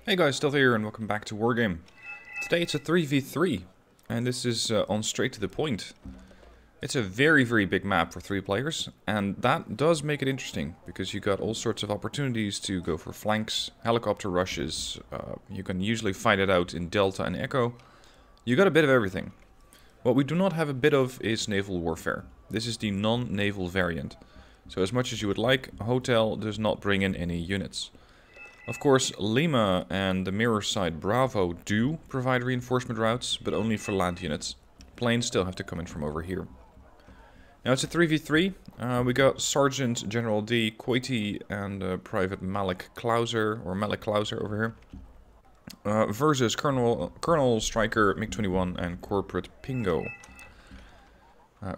Hey guys, Stealth here and welcome back to Wargame. Today it's a 3v3 and this is on straight to the point. It's a very big map for 3 players and that does make it interesting because you got all sorts of opportunities to go for flanks, helicopter rushes, you can usually fight it out in Delta and Echo. You got a bit of everything. What we do not have a bit of is naval warfare. This is the non-naval variant. So as much as you would like, Hotel does not bring in any units. Of course, Lima and the mirror side Bravo do provide reinforcement routes, but only for land units. Planes still have to come in from over here. Now it's a 3v3. We got Sergeant General D, Coity, and Private Malik Klauser over here. Versus Colonel Striker, MiG-21, and Corporate Pingo.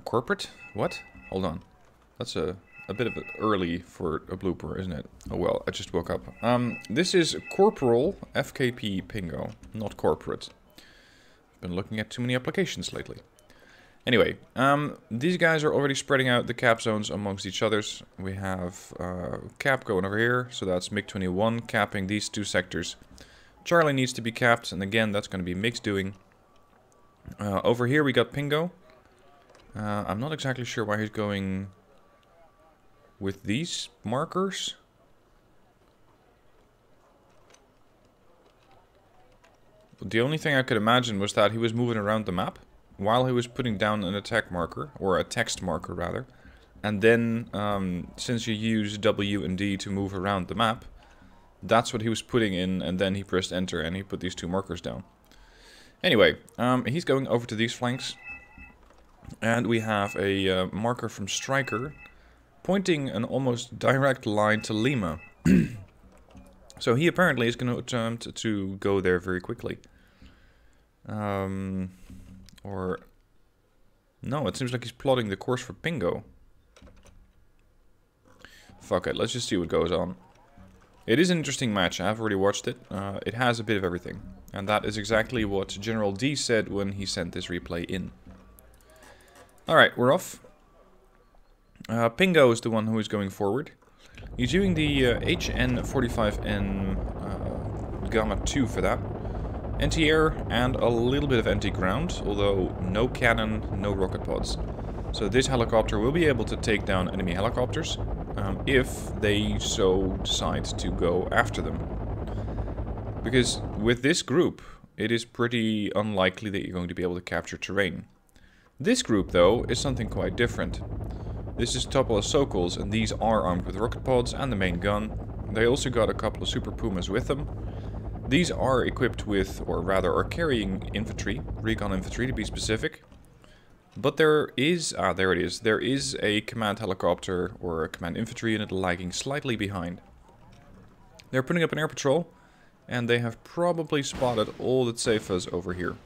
Corporate? What? Hold on. That's a bit of early for a blooper, isn't it? Oh well, I just woke up. This is Corporal FKP Pingo, not Corporate. I've been looking at too many applications lately. Anyway, these guys are already spreading out the cap zones amongst each others. We have cap going over here, so that's MiG-21 capping these 2 sectors. Charlie needs to be capped, and again, that's going to be MiG's doing. Over here we got Pingo. I'm not exactly sure why he's going with these markers. The only thing I could imagine was that he was moving around the map while he was putting down an attack marker, or a text marker rather. And then, since you use W and D to move around the map, that's what he was putting in, and then he pressed enter and he put these 2 markers down. Anyway, he's going over to these flanks. And we have a marker from Striker pointing an almost direct line to Lima. So he apparently is going to attempt to go there very quickly. Or... no, it seems like he's plotting the course for Pingo. Fuck it, let's just see what goes on. It is an interesting match, I've already watched it. It has a bit of everything. And that is exactly what General D said when he sent this replay in. Alright, we're off. Pingo is the one who is going forward. He's using the HN45N Gamma 2 for that. Anti-air and a little bit of anti-ground, although no cannon, no rocket pods. So this helicopter will be able to take down enemy helicopters if they so decide to go after them. Because with this group, it is pretty unlikely that you're going to be able to capture terrain. This group, though, is something quite different. This is Topala Sokols, and these are armed with rocket pods and the main gun. They also got a couple of Super Pumas with them. These are equipped with, or rather are carrying infantry, recon infantry to be specific. But there is, there it is, there is a command helicopter or a command infantry unit lagging slightly behind. They're putting up an air patrol, and they have probably spotted all the Tsefas over here.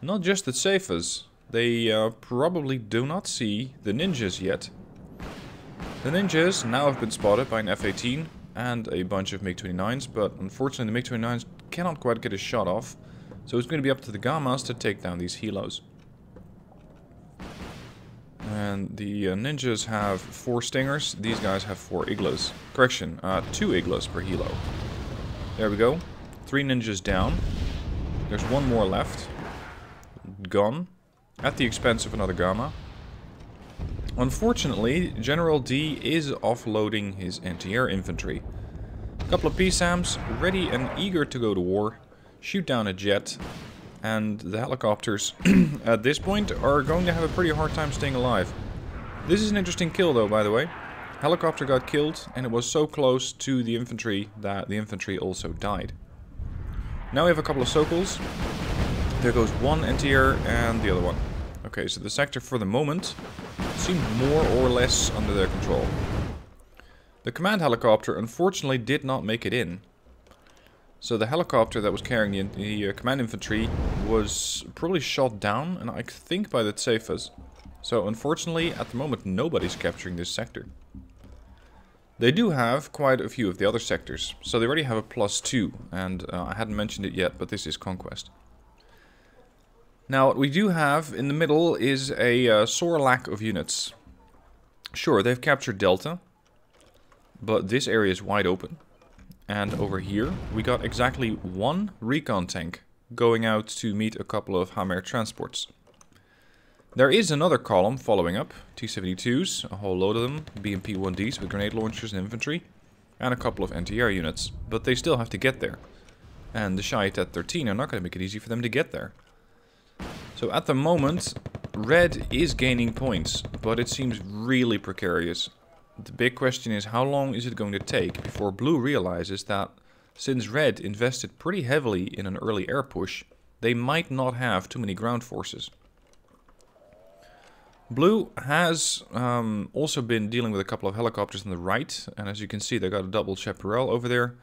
Not just the Tsefas. They probably do not see the ninjas yet. The ninjas now have been spotted by an F-18 and a bunch of MiG-29s, but unfortunately the MiG-29s cannot quite get a shot off, so it's going to be up to the Gammas to take down these helos. And the ninjas have 4 stingers, these guys have 4 iglas. Correction, 2 iglas per helo. There we go. 3 ninjas down. There's 1 more left. Gone. At the expense of another Gamma. Unfortunately, General D is offloading his anti-air infantry. A couple of PSAMs, ready and eager to go to war, shoot down a jet, and the helicopters at this point are going to have a pretty hard time staying alive. This is an interesting kill though, by the way. Helicopter got killed, and it was so close to the infantry that the infantry also died. Now we have a couple of Sokols. There goes 1 anti-air and the other one. Okay, so the sector for the moment seemed more or less under their control. The command helicopter unfortunately did not make it in. So the helicopter that was carrying the command infantry was probably shot down, and I think by the Tsefas. So unfortunately, at the moment, nobody's capturing this sector. They do have quite a few of the other sectors, so they already have a +2, and I hadn't mentioned it yet, but this is Conquest. Now, what we do have in the middle is a sore lack of units. Sure, they've captured Delta, but this area is wide open. And over here, we got exactly one recon tank going out to meet a couple of Hammer transports. There is another column following up, T-72s, a whole load of them, BMP-1Ds with grenade launchers and infantry, and a couple of anti-air units, but they still have to get there. And the Shaheed 13 are not going to make it easy for them to get there. So at the moment, red is gaining points, but it seems really precarious. The big question is, how long is it going to take before blue realizes that since red invested pretty heavily in an early air push, they might not have too many ground forces. Blue has also been dealing with a couple of helicopters on the right, and as you can see, they got a double chaparral over there.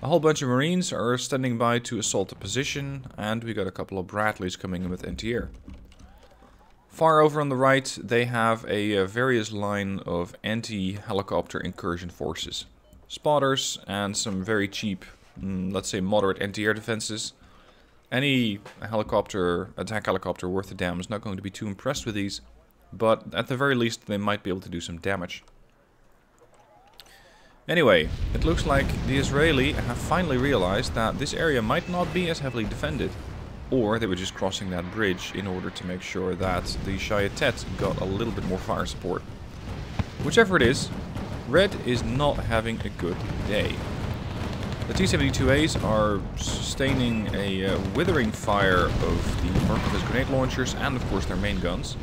A whole bunch of Marines are standing by to assault the position, and we got a couple of Bradleys coming in with anti-air. Far over on the right, they have a various line of anti-helicopter incursion forces. Spotters and some very cheap, let's say moderate anti-air defenses. Any attack helicopter worth a damn is not going to be too impressed with these, but at the very least they might be able to do some damage. Anyway, it looks like the Israeli have finally realized that this area might not be as heavily defended. Or they were just crossing that bridge in order to make sure that the Shaheed got a little bit more fire support. Whichever it is, red is not having a good day. The T-72As are sustaining a withering fire of the Murkoff's grenade launchers and of course their main guns.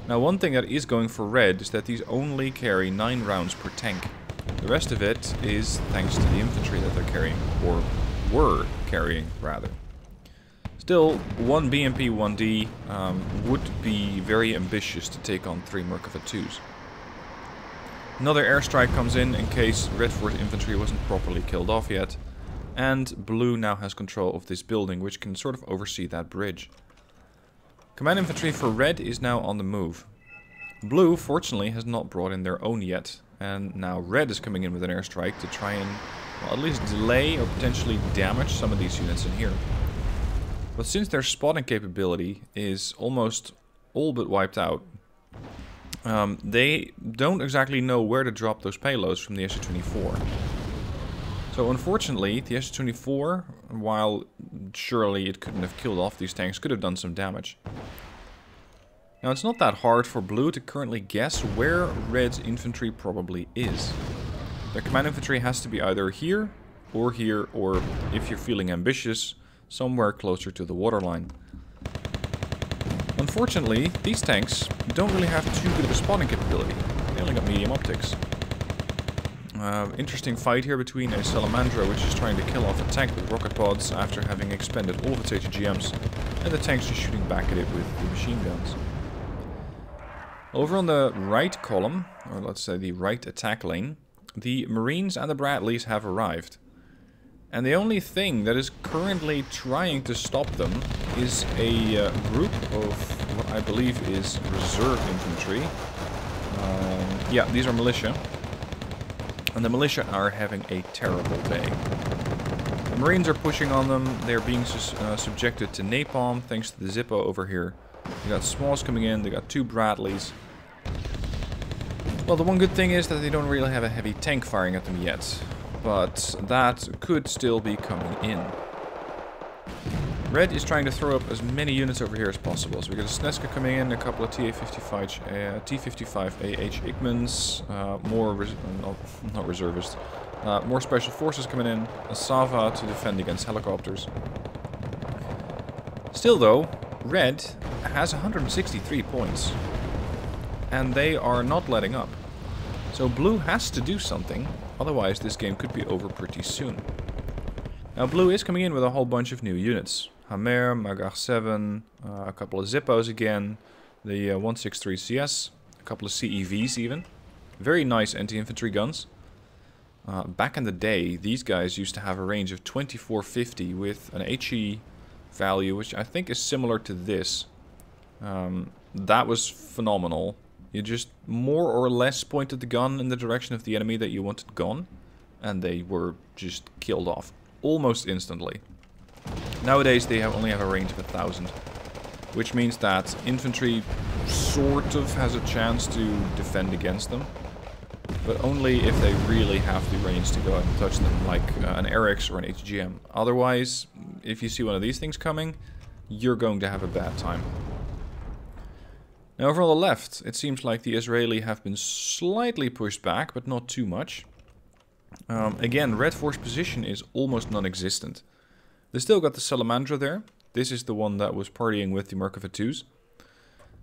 Now one thing that is going for red is that these only carry 9 rounds per tank. The rest of it is thanks to the infantry that they're carrying, or were carrying, rather. Still, one BMP-1D would be very ambitious to take on 3 Murkoff 2s. Another airstrike comes in case Red Force infantry wasn't properly killed off yet, and blue now has control of this building, which can sort of oversee that bridge. Command infantry for red is now on the move. Blue, fortunately, has not brought in their own yet. And now red is coming in with an airstrike to try and, well, at least delay or potentially damage some of these units in here. But since their spotting capability is almost all but wiped out, they don't exactly know where to drop those payloads from the Su-24. So unfortunately, the Su-24, while surely it couldn't have killed off these tanks, could have done some damage. Now it's not that hard for blue to currently guess where red's infantry probably is. Their command infantry has to be either here, or if you're feeling ambitious, somewhere closer to the waterline. Unfortunately, these tanks don't really have too good of a spotting capability. They only got medium optics. Interesting fight here between a Salamandra, which is trying to kill off a tank with rocket pods after having expended all of its ATGMs, and the tank's just shooting back at it with the machine guns. Over on the right column, or let's say the right attack lane, the Marines and the Bradleys have arrived. And the only thing that is currently trying to stop them is a group of what I believe is reserve infantry. Yeah, these are militia. And the militia are having a terrible day. The Marines are pushing on them. They're being subjected to napalm thanks to the Zippo over here. They got Smalls coming in. They got 2 Bradleys. Well, the one good thing is that they don't really have a heavy tank firing at them yet. But that could still be coming in. Red is trying to throw up as many units over here as possible. So we got a Sneska coming in, a couple of T-55 AH Igmans, not reservists, more special forces coming in, a Sava to defend against helicopters. Still though, red has 163 points. And they are not letting up. So blue has to do something, otherwise this game could be over pretty soon. Now blue is coming in with a whole bunch of new units. Hammer, Magar 7, a couple of Zippos again, the 163 CS, a couple of CEVs even. Very nice anti-infantry guns. Back in the day, these guys used to have a range of 2450 with an HE value, which I think is similar to this. That was phenomenal. You just more or less pointed the gun in the direction of the enemy that you wanted gone, and they were just killed off almost instantly. Nowadays they only have a range of 1000, which means that infantry sort of has a chance to defend against them. but only if they really have the range to go out and touch them, like an RX or an HGM. Otherwise, if you see one of these things coming, you're going to have a bad time. Now over on the left, it seems like the Israeli have been slightly pushed back, but not too much. Again, Red Force position is almost non-existent. They still got the Salamandra there. This is the one that was partying with the Merkava 2s.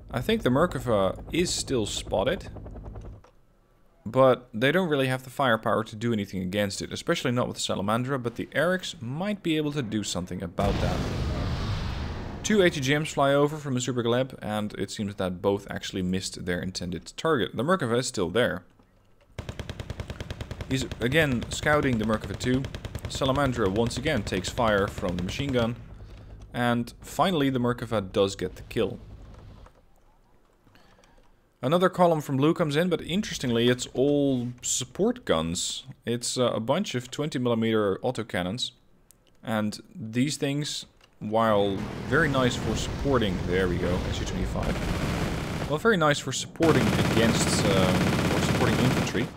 I think the Merkava is still spotted, but they don't really have the firepower to do anything against it, especially not with the Salamandra, but the Erics might be able to do something about that. 2 ATGMs fly over from a Super Gleb, and it seems that both actually missed their intended target. The Merkava is still there. He's again scouting the Merkava 2. Salamandra once again takes fire from the machine gun. And finally the Merkava does get the kill. Another column from blue comes in, but interestingly it's all support guns. It's a bunch of 20mm autocannons. And these things, while very nice for supporting, there we go, SU-25. Well, very nice for supporting against, or supporting infantry.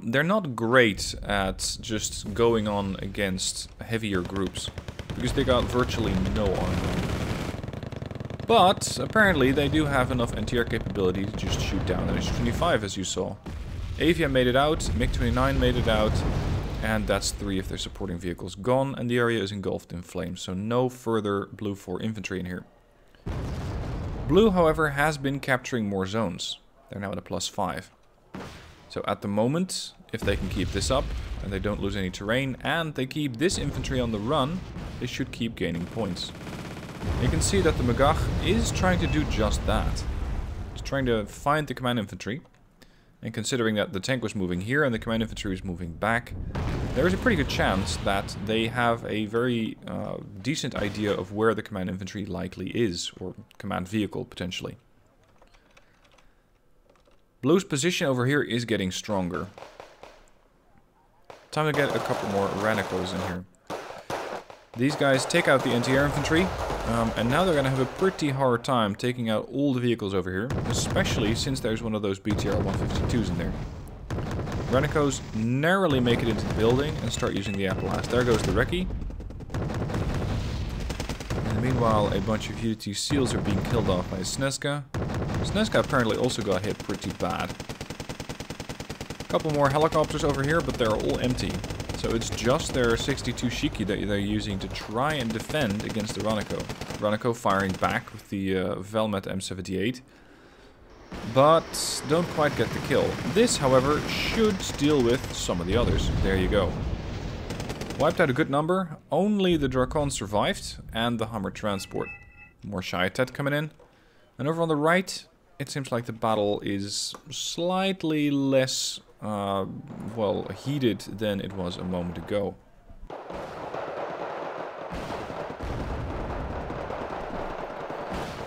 They're not great at just going on against heavier groups, because they got virtually no armor. But apparently they do have enough anti-air capability to just shoot down an SU-25, as you saw. Avia made it out, MiG-29 made it out, and that's 3 of their supporting vehicles gone, and the area is engulfed in flames, so no further Blue 4 infantry in here. Blue, however, has been capturing more zones. They're now at a +5. So at the moment, if they can keep this up, and they don't lose any terrain, and they keep this infantry on the run, they should keep gaining points. You can see that the Magach is trying to do just that. It's trying to find the command infantry. And considering that the tank was moving here and the command infantry was moving back, there is a pretty good chance that they have a very decent idea of where the command infantry likely is, or command vehicle potentially. Blue's position over here is getting stronger. Time to get a couple more Ranicos in here. These guys take out the anti-air infantry, and now they're going to have a pretty hard time taking out all the vehicles over here, especially since there's one of those BTR 152s in there. Ranicos narrowly make it into the building and start using the Appalachian. There goes the Recce. And meanwhile, a bunch of UT SEALs are being killed off by Sneska. Sneska apparently also got hit pretty bad. A couple more helicopters over here, but they're all empty. So it's just their 62 Shiki that they're using to try and defend against the Ranico. Ranico firing back with the Velmet M78. But don't quite get the kill. This, however, should deal with some of the others. There you go. Wiped out a good number. Only the Drakon survived and the Hummer transport. More Shiatet coming in. And over on the right, it seems like the battle is slightly less well, heated than it was a moment ago.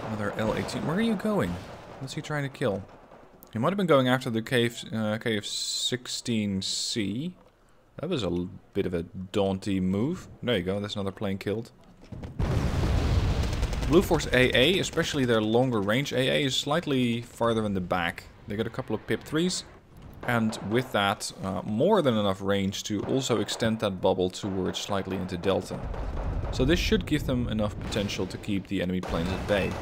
Another L-18. Where are you going? What's he trying to kill? He might have been going after the KF-16C. That was a bit of a daunty move. There you go, that's another plane killed. Blue Force AA, especially their longer range AA, is slightly farther in the back. They got a couple of PIP-3s. And with that, more than enough range to also extend that bubble towards slightly into Delta. So this should give them enough potential to keep the enemy planes at bay.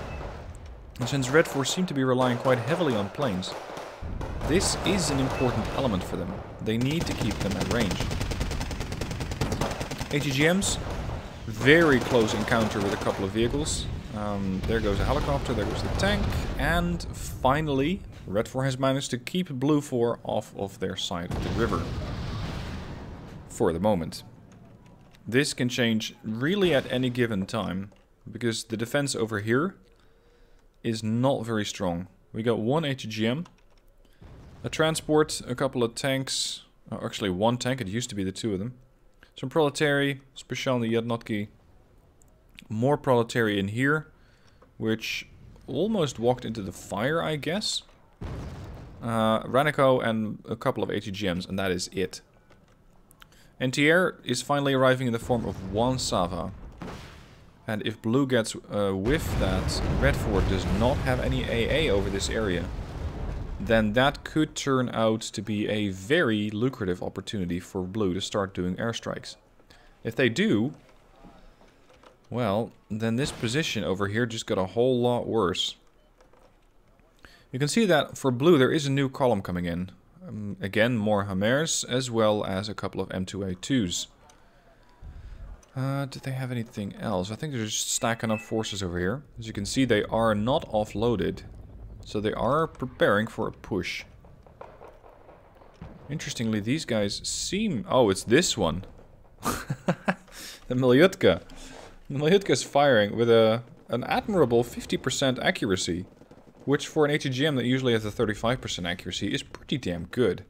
And since Red Force seem to be relying quite heavily on planes, this is an important element for them. They need to keep them at range. ATGMs, very close encounter with a couple of vehicles. There goes a helicopter, there goes the tank, and finally Red 4 has managed to keep Blue 4 off of their side of the river. For the moment. This can change really at any given time, because the defense over here is not very strong. We got one HGM, a transport, a couple of tanks, actually one tank, it used to be the 2 of them. Some Proletary, Specialny Jednotki, more Proletary in here, which almost walked into the fire, I guess. Ranico and a couple of ATGMs, and that is it. Anti-air is finally arriving in the form of one Sava. And if Blue gets a whiff that Red 4 does not have any AA over this area, then that could turn out to be a very lucrative opportunity for blue to start doing airstrikes. If they do, well, then this position over here just got a whole lot worse. You can see that for blue there is a new column coming in. Again, more Hammers as well as a couple of M2A2s. Did they have anything else? I think they're just stacking up forces over here. As you can see, they are not offloaded. So they are preparing for a push. Interestingly, these guys seem... Oh, it's this one. The Moleeman. The Moleeman is firing with an admirable 50% accuracy. Which for an HEGM that usually has a 35% accuracy is pretty damn good.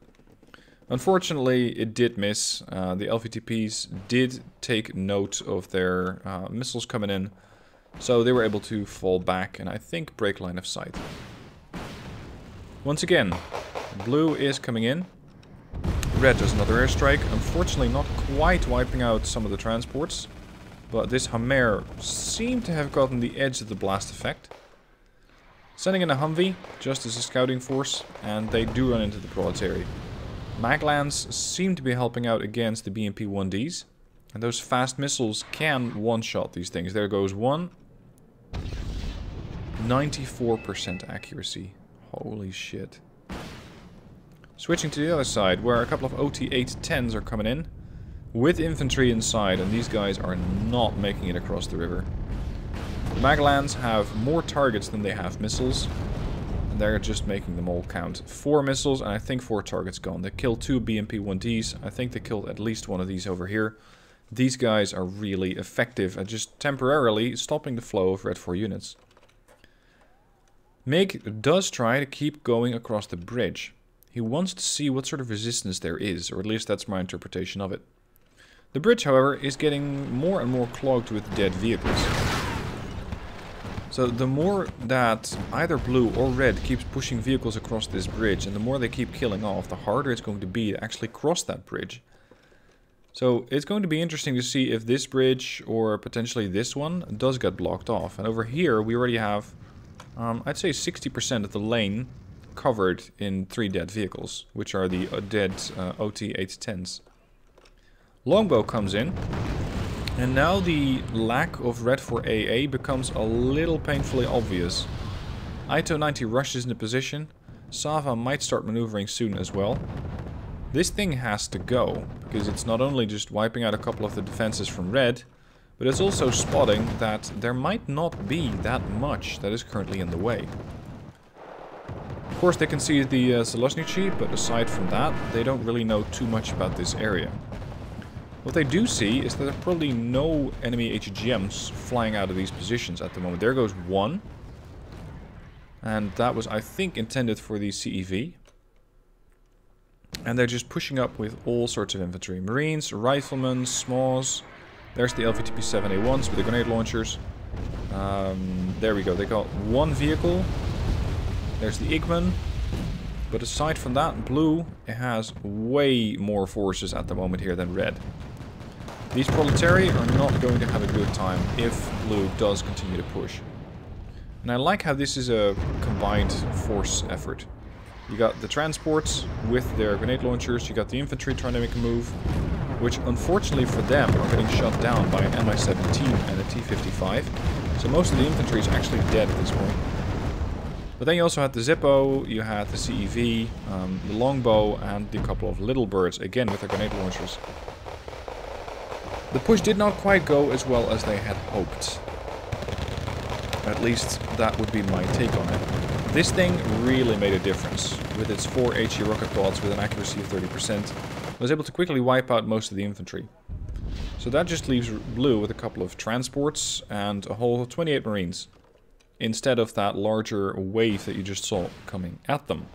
Unfortunately, it did miss. The LVTPs did take note of their missiles coming in. So they were able to fall back and I think break line of sight. Once again, blue is coming in. Red does another airstrike. Unfortunately not quite wiping out some of the transports. But this Hammer seemed to have gotten the edge of the blast effect. Sending in a Humvee, just as a scouting force, and they do run into the Proletariat. Maglans seem to be helping out against the BMP-1Ds. And those fast missiles can one-shot these things. There goes one. 94% accuracy. Holy shit. Switching to the other side, where a couple of OT-810s are coming in. With infantry inside, and these guys are not making it across the river. The Maglans have more targets than they have missiles. And they're just making them all count. 4 missiles, and I think 4 targets gone. They killed 2 BMP-1Ds. I think they killed at least one of these over here. These guys are really effective at just temporarily stopping the flow of Red 4 units. Mig does try to keep going across the bridge. He wants to see what sort of resistance there is, or at least that's my interpretation of it. The bridge, however, is getting more and more clogged with dead vehicles. So the more that either blue or red keeps pushing vehicles across this bridge, and the more they keep killing off, the harder it's going to be to actually cross that bridge. So it's going to be interesting to see if this bridge, or potentially this one, does get blocked off. And over here we already have, I'd say 60% of the lane covered in 3 dead vehicles, which are the dead OT-810s. Longbow comes in. And now the lack of Red 4 AA becomes a little painfully obvious. Ito 90 rushes into position. Sava might start maneuvering soon as well. This thing has to go, because it's not only just wiping out a couple of the defenses from red, but it's also spotting that there might not be that much that is currently in the way. Of course they can see the Zeloznici, but aside from that, they don't really know too much about this area. What they do see is that there are probably no enemy HGMs flying out of these positions at the moment. There goes one. And that was, I think, intended for the CEV. And they're just pushing up with all sorts of infantry. Marines, riflemen, SMAWs. There's the LVTP-7A1s with the grenade launchers. There we go. They got one vehicle. There's the Igman. But aside from that, blue has way more forces at the moment here than red. These Proletariat are not going to have a good time if blue does continue to push. And I like how this is a combined force effort. You got the transports with their grenade launchers, you got the infantry trying to make a move, which unfortunately for them are getting shot down by an Mi-17 and a T-55. So most of the infantry is actually dead at this point. But then you also had the Zippo, you had the CEV, the Longbow, and the couple of little birds, again with their grenade launchers. The push did not quite go as well as they had hoped. At least that would be my take on it. This thing really made a difference. With its 4 HE rocket pods with an accuracy of 30%, was able to quickly wipe out most of the infantry. So that just leaves blue with a couple of transports and a whole 28 Marines, instead of that larger wave that you just saw coming at them.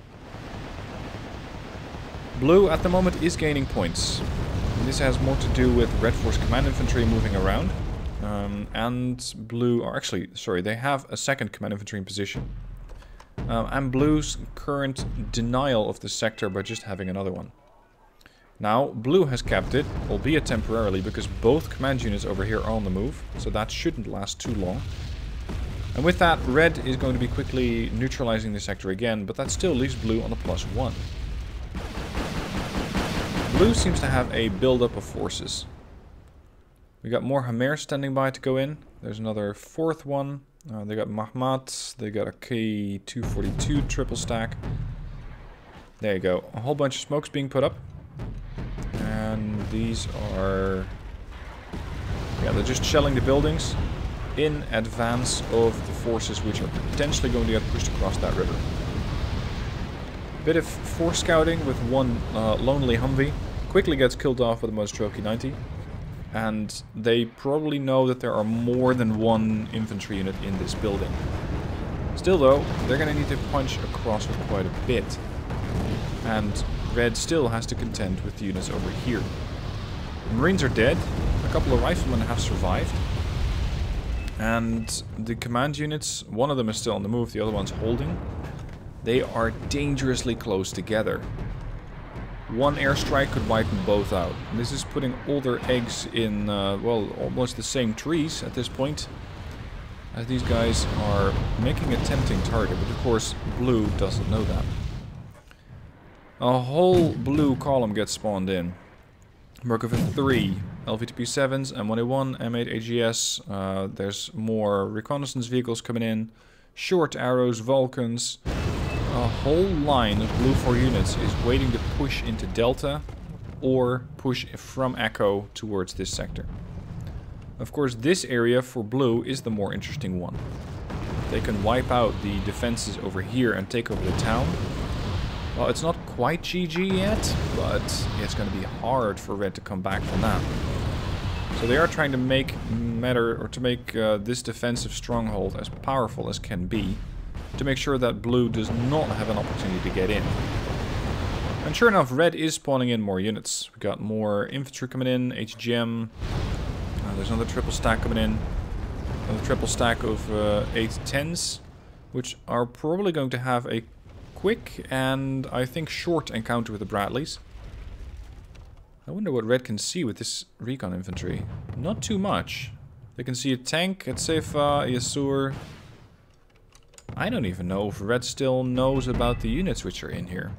Blue at the moment is gaining points. And this has more to do with Red Force Command Infantry moving around. And blue are actually, sorry, they have a second Command Infantry in position. And blue's current denial of the sector by just having another one. Now, blue has kept it, albeit temporarily, because both command units over here are on the move. So that shouldn't last too long. And with that, red is going to be quickly neutralizing this sector again, but that still leaves blue on a +1. Blue seems to have a build-up of forces. We got more Hamer standing by to go in. There's another fourth one. They got Mahmat. They got a K242 triple stack. There you go. A whole bunch of smokes being put up. And these are... yeah, they're just shelling the buildings in advance of the forces which are potentially going to get pushed across that river. Bit of force scouting with one lonely Humvee. Quickly gets killed off with a Mostrelki 90. And they probably know that there are more than one infantry unit in this building. Still though, they're going to need to punch across with quite a bit. And red still has to contend with the units over here. The Marines are dead. A couple of riflemen have survived. And the command units, one of them is still on the move, the other one's holding. They are dangerously close together. One airstrike could wipe them both out. This is putting all their eggs in, well, almost the same trees at this point. As these guys are making a tempting target, but of course blue doesn't know that. A whole blue column gets spawned in. Murkoven 3, LVTP-7s, M1A1, M8 AGS. There's more reconnaissance vehicles coming in. Short arrows, Vulcans. A whole line of blue 4 units is waiting to push into Delta or push from Echo towards this sector. Of course, this area for blue is the more interesting one. They can wipe out the defenses over here and take over the town. Well, it's not quite GG yet, but it's going to be hard for red to come back from that. So they are trying to make this defensive stronghold as powerful as can be, to make sure that blue does not have an opportunity to get in. And sure enough, red is spawning in more units. We got more infantry coming in, HGM. There's another triple stack coming in. Another triple stack of 810s, which are probably going to have a quick and I think short encounter with the Bradleys. I wonder what red can see with this recon infantry. Not too much. They can see a tank at Sefa, Yasur. I don't even know if red still knows about the units which are in here.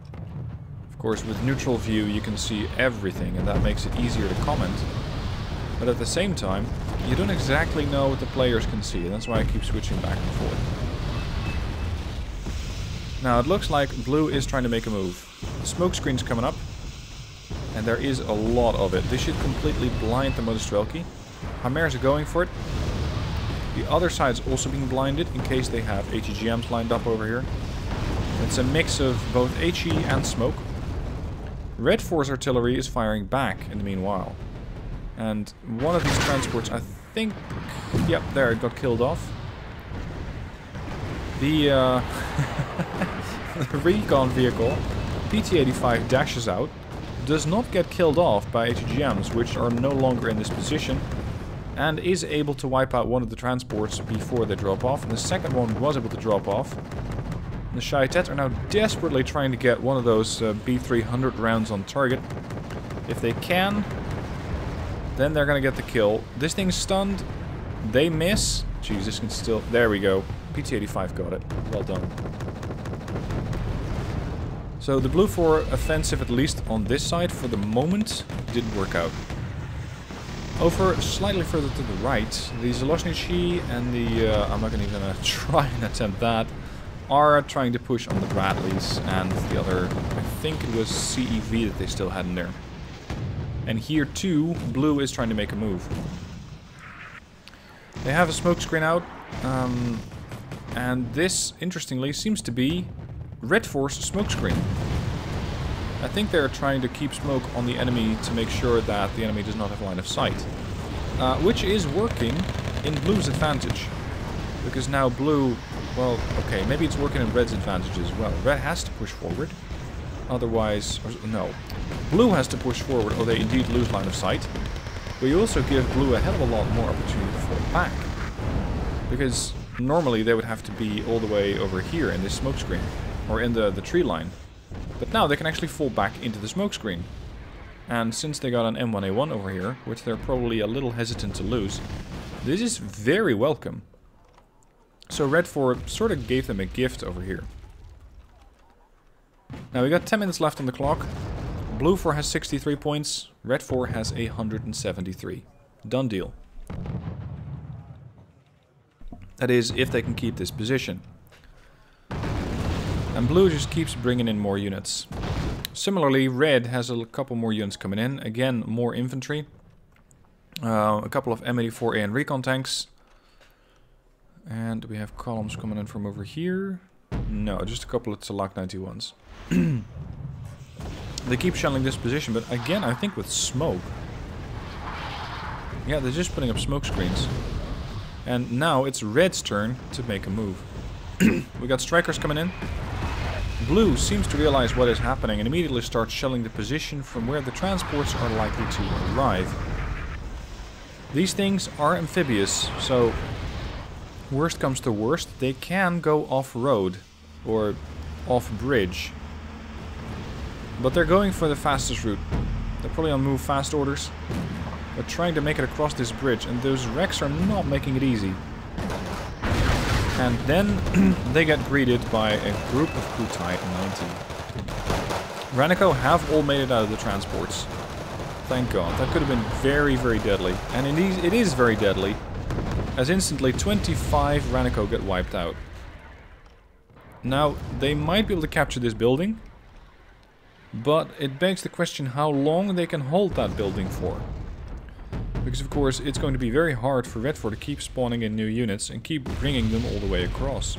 Of course, with neutral view you can see everything and that makes it easier to comment. But at the same time, you don't exactly know what the players can see, and that's why I keep switching back and forth. Now it looks like blue is trying to make a move. The smoke screen's coming up, and there is a lot of it. This should completely blind the Mostrelki. Hamers are going for it. The other side's also being blinded in case they have HEGMs lined up over here. It's a mix of both HE and smoke. Red Force artillery is firing back in the meanwhile. And one of these transports, I think... yep, there, it got killed off. The, the recon vehicle, PT-85, dashes out. Does not get killed off by HGMs, which are no longer in this position, and is able to wipe out one of the transports before they drop off, and the second one was able to drop off. And the Shaitet are now desperately trying to get one of those B300 rounds on target. If they can, then they're gonna get the kill. This thing's stunned. They miss. Jeez, this can still... there we go. PT-85 got it. Well done. So the blue 4 offensive, at least on this side, for the moment, didn't work out. Over slightly further to the right, the Zalosnichi and the... I'm not even gonna try and attempt that, are trying to push on the Bradleys and the other... I think it was CEV that they still had in there. And here too, blue is trying to make a move. They have a smoke screen out, and this, interestingly, seems to be Red Force smoke screen. I think they're trying to keep smoke on the enemy to make sure that the enemy does not have line of sight. Which is working in blue's advantage. Because now blue, well, okay, maybe it's working in red's advantage as well. Red has to push forward. Otherwise, no. Blue has to push forward or they indeed lose line of sight. But you also give blue a hell of a lot more opportunity to fall back. Because normally they would have to be all the way over here in this smoke screen. Or in the tree line. But now they can actually fall back into the smoke screen. And since they got an M1A1 over here, which they're probably a little hesitant to lose, this is very welcome. So Red 4 sort of gave them a gift over here. Now we got 10 minutes left on the clock. Blue 4 has 63 points. Red 4 has 173. Done deal. That is, if they can keep this position. And Blue just keeps bringing in more units. Similarly, Red has a couple more units coming in. Again, more infantry. A couple of M84A and recon tanks. And we have columns coming in from over here. No, just a couple of Salak 91s. They keep shelling this position, but again, I think with smoke. Yeah, they're just putting up smoke screens. And now it's Red's turn to make a move. We got strikers coming in. Blue seems to realize what is happening and immediately starts shelling the position from where the transports are likely to arrive. These things are amphibious, so worst comes to worst, they can go off-road or off-bridge. But they're going for the fastest route. They're probably on move fast orders. They're trying to make it across this bridge, and those wrecks are not making it easy. And then they get greeted by a group of Kutai 90. Ranico have all made it out of the transports. Thank God. That could have been very, very deadly. And indeed, it is very deadly, as instantly 25 Ranico get wiped out. Now, they might be able to capture this building, but it begs the question how long they can hold that building for. Because of course it's going to be very hard for Red 4 to keep spawning in new units and keep bringing them all the way across.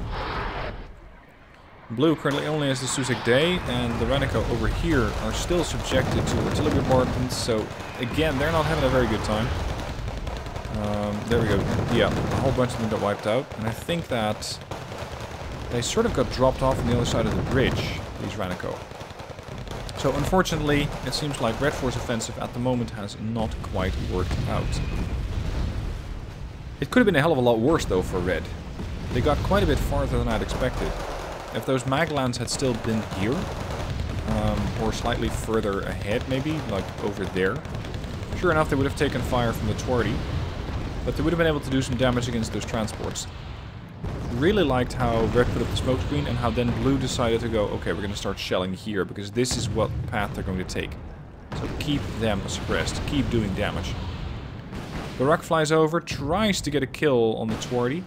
Blue currently only has the Susek Day, and the Ranico over here are still subjected to artillery bombardments, so again they're not having a very good time. There we go. Yeah, a whole bunch of them got wiped out, and I think that they sort of got dropped off on the other side of the bridge, these Ranico. So unfortunately, it seems like Red 4's offensive at the moment has not quite worked out. It could have been a hell of a lot worse though for Red. They got quite a bit farther than I'd expected. If those Maglands had still been here, or slightly further ahead maybe, like over there, sure enough they would have taken fire from the Twardy, but they would have been able to do some damage against those transports. Really liked how Red put up the smoke screen and how then Blue decided to go, okay, we're going to start shelling here because this is what path they're going to take. So keep them suppressed, keep doing damage. Barak flies over, tries to get a kill on the Twardy.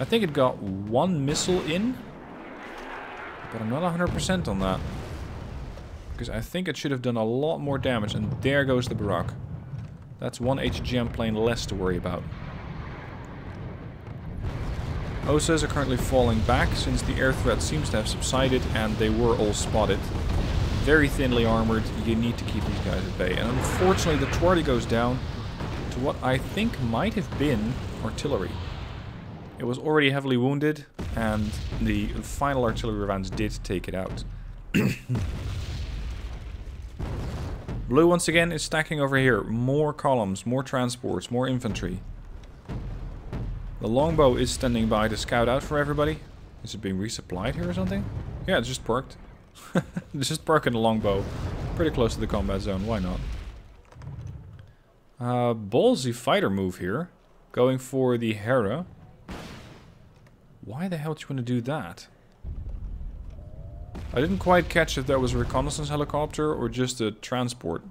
I think it got one missile in, but I'm not 100% on that. Because I think it should have done a lot more damage, and there goes the Barak. That's one HGM plane less to worry about. OSAs are currently falling back since the air threat seems to have subsided and they were all spotted. Very thinly armored, you need to keep these guys at bay. And unfortunately the Twardy goes down to what I think might have been artillery. It was already heavily wounded and the final artillery rounds did take it out. Blue once again is stacking over here. More columns, more transports, more infantry. The longbow is standing by to scout out for everybody. Is it being resupplied here or something? Yeah, it's just parked. It's just parking the longbow. Pretty close to the combat zone, why not? Ballsy fighter move here. Going for the Hera. Why the hell do you want to do that? I didn't quite catch if that was a reconnaissance helicopter or just a transport.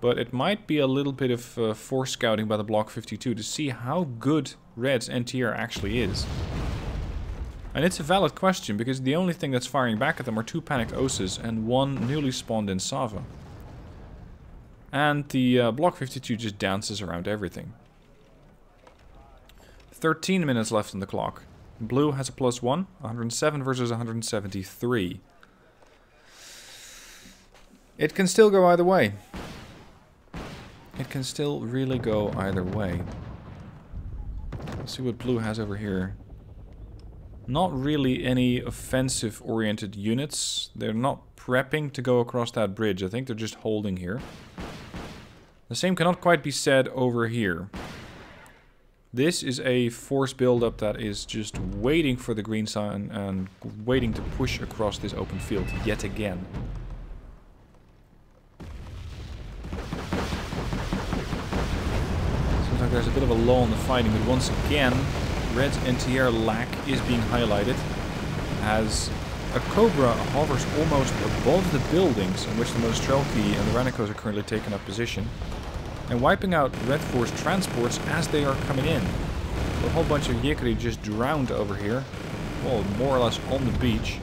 But it might be a little bit of force scouting by the Block 52 to see how good Red's NTR actually is. And it's a valid question, because the only thing that's firing back at them are two panicked OSAs and one newly spawned in Sava. And the Block 52 just dances around everything. 13 minutes left on the clock. Blue has a +1, 107 versus 173. It can still go either way. It can still really go either way. Let's see what Blue has over here. Not really any offensive-oriented units. They're not prepping to go across that bridge. I think they're just holding here. The same cannot quite be said over here. This is a force buildup that is just waiting for the green sign and waiting to push across this open field yet again. Seems like there's a bit of a lull in the fighting, but once again, Red's NTR lack is being highlighted as a Cobra hovers almost above the buildings in which the Mostrelki and the Ranikos are currently taking up position, and wiping out Red Force transports as they are coming in. A whole bunch of Yikari just drowned over here, well, more or less on the beach,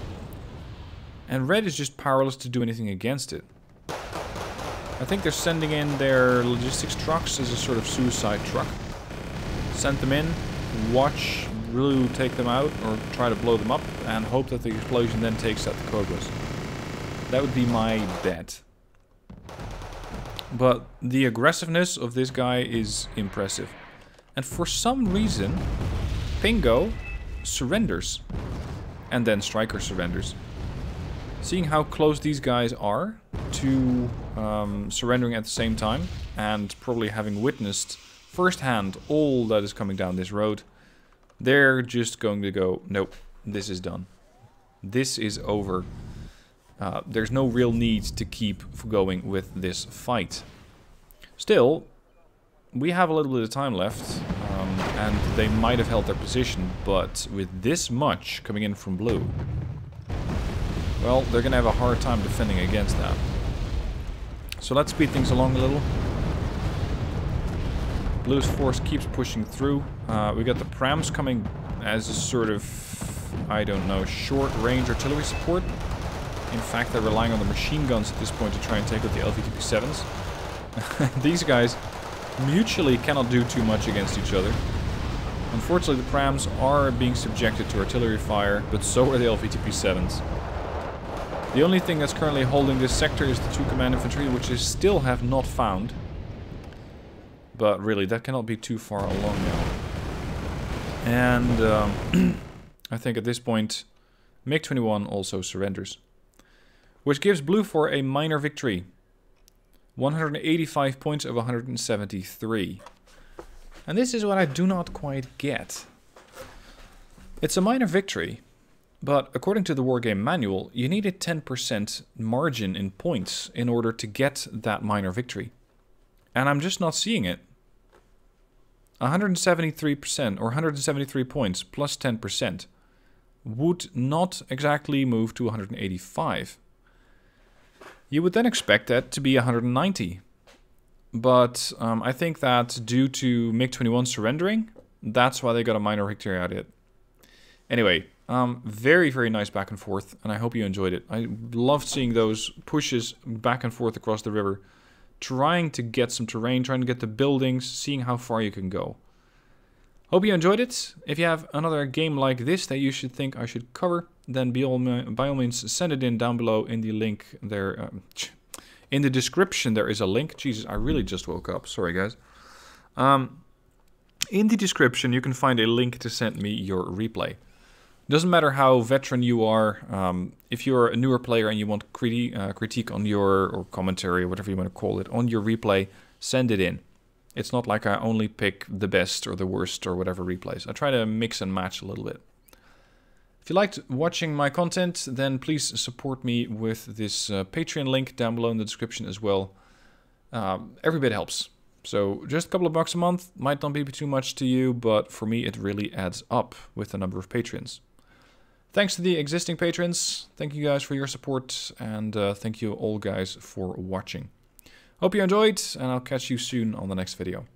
and Red is just powerless to do anything against it. I think they're sending in their logistics trucks as a sort of suicide truck. Send them in, watch Blue take them out, or try to blow them up, and hope that the explosion then takes out the Cobras. That would be my bet. But the aggressiveness of this guy is impressive. And for some reason, Pingo surrenders. And then Striker surrenders. Seeing how close these guys are to surrendering at the same time, and probably having witnessed firsthand all that is coming down this road, they're just going to go, nope, this is done. This is over. There's no real need to keep going with this fight. Still, we have a little bit of time left, and they might have held their position, but with this much coming in from Blue, well, they're going to have a hard time defending against that. So let's speed things along a little. Blue's force keeps pushing through. We got the prams coming as a sort of, I don't know, short-range artillery support. In fact, they're relying on the machine guns at this point to try and take out the LVTP-7s. These guys mutually cannot do too much against each other. Unfortunately, the prams are being subjected to artillery fire, but so are the LVTP-7s. The only thing that's currently holding this sector is the 2 command infantry, which they still have not found. But really, that cannot be too far along now. And I think at this point, MiG-21 also surrenders. Which gives Blue for a minor victory. 185 points of 173. And this is what I do not quite get. It's a minor victory, but according to the Wargame manual, you need a 10% margin in points in order to get that minor victory. And I'm just not seeing it. 173% or 173 points plus 10% would not exactly move to 185. You would then expect that to be 190. But I think that due to MiG-21 surrendering, that's why they got a minor victory out of it. Anyway, very, very nice back and forth, and I hope you enjoyed it. I loved seeing those pushes back and forth across the river, trying to get some terrain, trying to get the buildings, seeing how far you can go. Hope you enjoyed it. If you have another game like this that you should think I should cover, then by all means send it in down below in the link there. In the description there is a link. Jesus, I really just woke up. Sorry, guys. In the description you can find a link to send me your replay. Doesn't matter how veteran you are. If you're a newer player and you want critique on your, or commentary, or whatever you want to call it, on your replay, send it in. It's not like I only pick the best or the worst or whatever replays. I try to mix and match a little bit. If you liked watching my content, then please support me with this Patreon link down below in the description as well. Every bit helps. So just a couple of bucks a month might not be too much to you, but for me it really adds up with the number of patrons. Thanks to the existing patrons. Thank you guys for your support, and thank you all guys for watching. Hope you enjoyed, and I'll catch you soon on the next video.